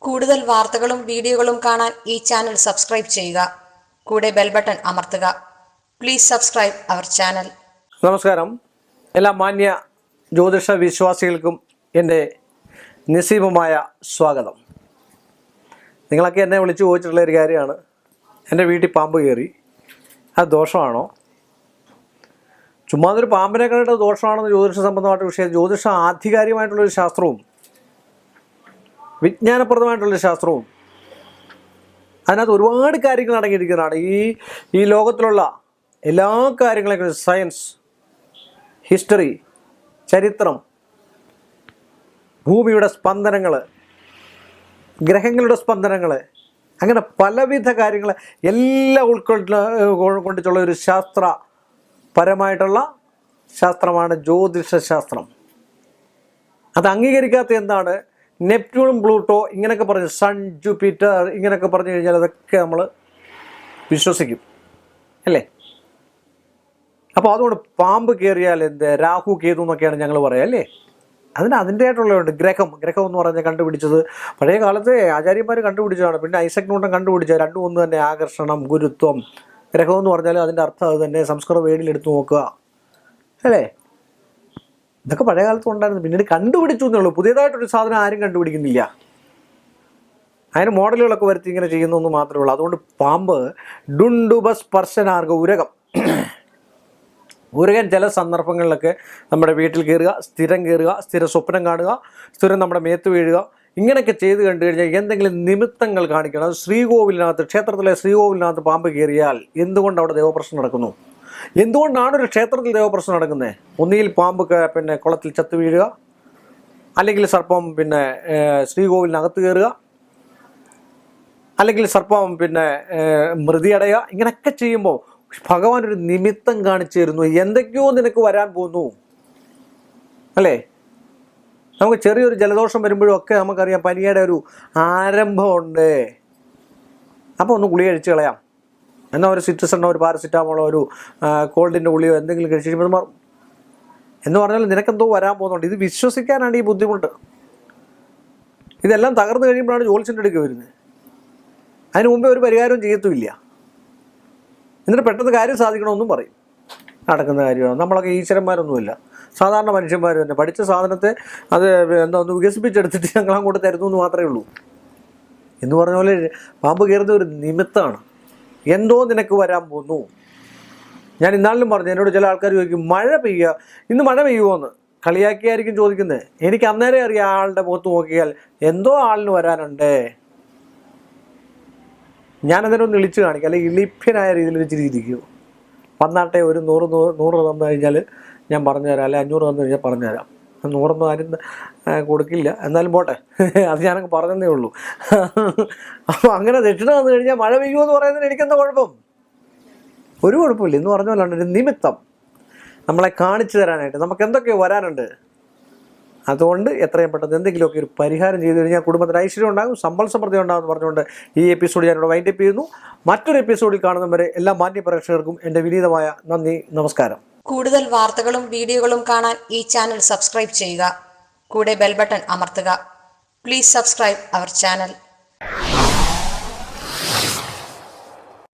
കൂടുതൽ വാർത്തകളും വീഡിയോകളും കാണാൻ ഈ ചാനൽ സബ്സ്ക്രൈബ് ചെയ്യുക. കൂടെ ബെൽ ബട്ടൺ അമർത്തുക. Please subscribe our channel. നമസ്കാരം. എല്ലാ മാന്യ ജ്യോതിഷ വിശ്വാസികൾക്കും എൻ്റെ നിസ്സീമമായ സ്വാഗതം. നിങ്ങളൊക്കെ എന്നെ വിളിച്ച് ചോദിച്ചിട്ടുള്ള ഒരു കാര്യമാണ്, എൻ്റെ വീട്ടിൽ പാമ്പ് കയറി, അത് ദോഷമാണോ? ചുമ്മാ ഒരു പാമ്പിനെ കണ്ടിട്ട് ദോഷമാണെന്ന് ജ്യോതിഷ സംബന്ധമായിട്ട് വിഷയം. ജ്യോതിഷ ആധികാരികമായിട്ടുള്ളൊരു ശാസ്ത്രവും വിജ്ഞാനപ്രദമായിട്ടുള്ളൊരു ശാസ്ത്രവും അതിനകത്ത് ഒരുപാട് കാര്യങ്ങൾ അടങ്ങിയിരിക്കുന്നതാണ്. ഈ ലോകത്തിലുള്ള എല്ലാ കാര്യങ്ങളെക്കുറിച്ച് സയൻസ്, ഹിസ്റ്ററി, ചരിത്രം, ഭൂമിയുടെ സ്പന്ദനങ്ങൾ, ഗ്രഹങ്ങളുടെ സ്പന്ദനങ്ങൾ, അങ്ങനെ പലവിധ കാര്യങ്ങൾ എല്ലാം ഉൾക്കൊണ്ടിട്ടുള്ള ഒരു ശാസ്ത്രപരമായിട്ടുള്ള ശാസ്ത്രമാണ് ജ്യോതിഷ ശാസ്ത്രം. അത് അംഗീകരിക്കാത്ത എന്താണ്? നെപ്റ്റ്യൂണും പ്ലൂട്ടോ ഇങ്ങനെയൊക്കെ പറഞ്ഞ്, സൺ, ജൂപ്പിറ്റർ ഇങ്ങനെയൊക്കെ പറഞ്ഞു കഴിഞ്ഞാൽ അതൊക്കെ നമ്മൾ വിശ്വസിക്കും അല്ലേ? അപ്പോൾ അതുകൊണ്ട് പാമ്പ് കയറിയാൽ എന്ത്, രാഹു കേതു എന്നൊക്കെയാണ് ഞങ്ങൾ പറയുക അല്ലേ? അതിൻ്റെതായിട്ടുള്ളതുണ്ട്. ഗ്രഹം എന്ന് പറഞ്ഞാൽ കണ്ടുപിടിച്ചത് പഴയ കാലത്തെ ആചാര്യന്മാർ കണ്ടുപിടിച്ചതാണ്. പിന്നെ ഐസക് ന്യൂട്ടൻ കണ്ടുപിടിച്ചത്. രണ്ടും ഒന്ന് തന്നെ. ആകർഷണം, ഗുരുത്വം. ഗ്രഹം എന്ന് പറഞ്ഞാൽ അതിൻ്റെ അർത്ഥം അത് തന്നെ. സംസ്കൃത വേദിയിലെടുത്ത് നോക്കുക അല്ലേ? ഇതൊക്കെ പഴയ കാലത്തും ഉണ്ടായിരുന്നു. പിന്നീട് കണ്ടുപിടിച്ചു എന്നേ ഉള്ളൂ. പുതിയതായിട്ടൊരു സാധനം ആരും കണ്ടുപിടിക്കുന്നില്ല. അതിന് മോഡലുകളൊക്കെ വരുത്തി ഇങ്ങനെ ചെയ്യുന്നതെന്ന് മാത്രമേ ഉള്ളൂ. അതുകൊണ്ട് പാമ്പ് ഡുണ്ടുബസ്പർശനാർഗ ഉരകം ചില സന്ദർഭങ്ങളിലൊക്കെ നമ്മുടെ വീട്ടിൽ കയറുക, സ്ഥിര സ്വപ്നം കാണുക, സ്ഥിരം നമ്മുടെ മേത്ത് വീഴുക, ഇങ്ങനെയൊക്കെ ചെയ്ത് കണ്ടു കഴിഞ്ഞാൽ എന്തെങ്കിലും നിമിത്തങ്ങൾ കാണിക്കണം. അത് ശ്രീകോവിലിനകത്ത്, ക്ഷേത്രത്തിലെ ശ്രീകോവിലിനകത്ത് പാമ്പ് കയറിയാൽ എന്തുകൊണ്ട് അവിടെ ദേവപ്രശ്നം നടക്കുന്നു? എന്തുകൊണ്ടാണ് ഒരു ക്ഷേത്രത്തിൽ ദേവപ്രശ്നം നടക്കുന്നത്? ഒന്നുകിൽ പാമ്പ് കുളത്തിൽ ചത്തു വീഴുക, അല്ലെങ്കിൽ സർപ്പം ശ്രീകോവിലിനകത്ത് കയറുക, അല്ലെങ്കിൽ സർപ്പം മൃതിയടയുക. ഇങ്ങനെയൊക്കെ ചെയ്യുമ്പോൾ ഭഗവാൻ ഒരു നിമിത്തം കാണിച്ചു തരുന്നു. എന്തൊക്കെയോ നിനക്ക് വരാൻ പോകുന്നു അല്ലേ? നമുക്ക് ചെറിയൊരു ജലദോഷം വരുമ്പോഴും ഒക്കെ നമുക്കറിയാം പനിയുടെ ഒരു ആരംഭമുണ്ട്. അപ്പോൾ ഒന്ന് ഗുളിക കഴിച്ച് കളയാം. എന്നാൽ ഒരു സിട്രസണോ, ഒരു പാരസിറ്റാമോളോ, ഒരു കോൾഡിൻ്റെ ഗുളിയോ എന്തെങ്കിലും കഴിച്ച് കഴിയുമ്പോൾ മാറും എന്ന് പറഞ്ഞാൽ നിനക്കെന്തോ വരാൻ പോകുന്നുണ്ട്. ഇത് വിശ്വസിക്കാനാണ് ഈ ബുദ്ധിമുട്ട്. ഇതെല്ലാം തകർന്നു കഴിയുമ്പോഴാണ് ജോത്സ്യൻ്റെ അടുക്ക് വരുന്നത്. അതിന് മുമ്പേ ഒരു പരിഹാരവും ചെയ്യത്തുമില്ല. എന്നിട്ട് പെട്ടെന്ന് കാര്യം സാധിക്കണമെന്നും പറയും. നടക്കുന്ന കാര്യമാണ്. നമ്മളൊക്കെ ഈശ്വരന്മാരൊന്നുമില്ല, സാധാരണ മനുഷ്യന്മാർ തന്നെ. പഠിച്ച സാധനത്തെ അത് ഒന്ന് വികസിപ്പിച്ചെടുത്തിട്ട് ഞങ്ങളങ്ങോട്ട് തരുന്നു എന്ന് മാത്രമേ ഉള്ളൂ. എന്ന് പറഞ്ഞ പോലെ പാമ്പ് കയറുന്ന ഒരു നിമിത്തമാണ്. എന്തോ നിനക്ക് വരാൻ പോകുന്നു. ഞാൻ ഇന്നാളിലും പറഞ്ഞു, എന്നോട് ചില ആൾക്കാർ ചോദിക്കും മഴ പെയ്യുക, ഇന്ന് മഴ പെയ്യുമോ എന്ന്. കളിയാക്കിയായിരിക്കും ചോദിക്കുന്നത്. എനിക്ക് അന്നേരം അറിയാം ആളുടെ മുഖത്ത് നോക്കിയാൽ എന്തോ ആളിന് വരാനുണ്ട്. ഞാനതിനെ ഒന്ന് ഇളിച്ച് കാണിക്കും, അല്ലെങ്കിൽ ഇളിപ്യനായ രീതിയിൽ വെച്ചിരിക്കും. വന്നാട്ടെ, ഒരു 100 തന്നു കഴിഞ്ഞാൽ ഞാൻ പറഞ്ഞുതരാം, അല്ലെങ്കിൽ 500 തന്നു കഴിഞ്ഞാൽ പറഞ്ഞുതരാം. 100 ആരും കൊടുക്കില്ല, എന്നാലും പോട്ടെ, അത് ഞാനങ്ങ് പറഞ്ഞതേ ഉള്ളൂ. അപ്പോൾ അങ്ങനെ ദക്ഷിണ വന്നു കഴിഞ്ഞാൽ മഴ പെയ്യുമെന്ന് പറയുന്നതിന് എനിക്കെന്താ കുഴപ്പം? ഒരു കുഴപ്പമില്ല. എന്ന് പറഞ്ഞ പോലാണ് ഒരു നിമിത്തം നമ്മളെ കാണിച്ചു തരാനായിട്ട്. നമുക്ക് എന്തൊക്കെയോ വരാനുണ്ട്. അതുകൊണ്ട് എത്രയും പെട്ടെന്ന് എന്തെങ്കിലുമൊക്കെ ഒരു പരിഹാരം ചെയ്തു കഴിഞ്ഞാൽ കുടുംബത്തിന് ഐശ്വര്യം ഉണ്ടാകും, സമ്പൽ സമൃദ്ധി ഉണ്ടാകും എന്ന് പറഞ്ഞുകൊണ്ട് ഈ എപ്പിസോഡ് ഞാനിവിടെ വൈൻഡപ്പ് ചെയ്യുന്നു. മറ്റൊരു എപ്പിസോഡിൽ കാണുന്നവരെ എല്ലാ മാന്യ പ്രേക്ഷകർക്കും എൻ്റെ വിനീതമായ നന്ദി, നമസ്കാരം. കൂടുതൽ വാർത്തകളും വീഡിയോകളും കാണാൻ ഈ ചാനൽ സബ്സ്ക്രൈബ് ചെയ്യുക. കൂടെ ബെൽ ബട്ടൺ അമർത്തുക. Please subscribe our channel.